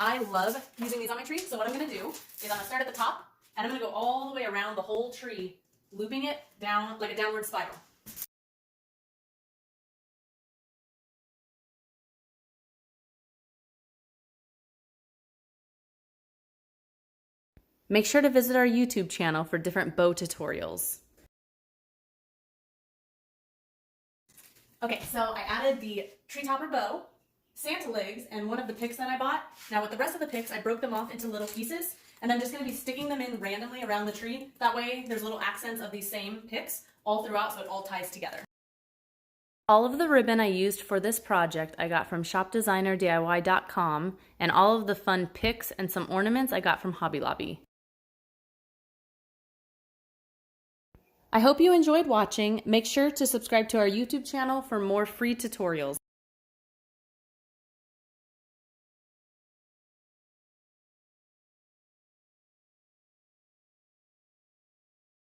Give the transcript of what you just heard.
I love using these on my tree. So what I'm going to do is I'm going to start at the top and I'm going to go all the way around the whole tree, looping it down like a downward spiral. Make sure to visit our YouTube channel for different bow tutorials. Okay, so I added the tree topper bow, Santa legs, and one of the picks that I bought. Now with the rest of the picks, I broke them off into little pieces, and I'm just going to be sticking them in randomly around the tree. That way there's little accents of these same picks all throughout, so it all ties together. All of the ribbon I used for this project I got from shopdesignerdiy.com, and all of the fun picks and some ornaments I got from Hobby Lobby. I hope you enjoyed watching. Make sure to subscribe to our YouTube channel for more free tutorials.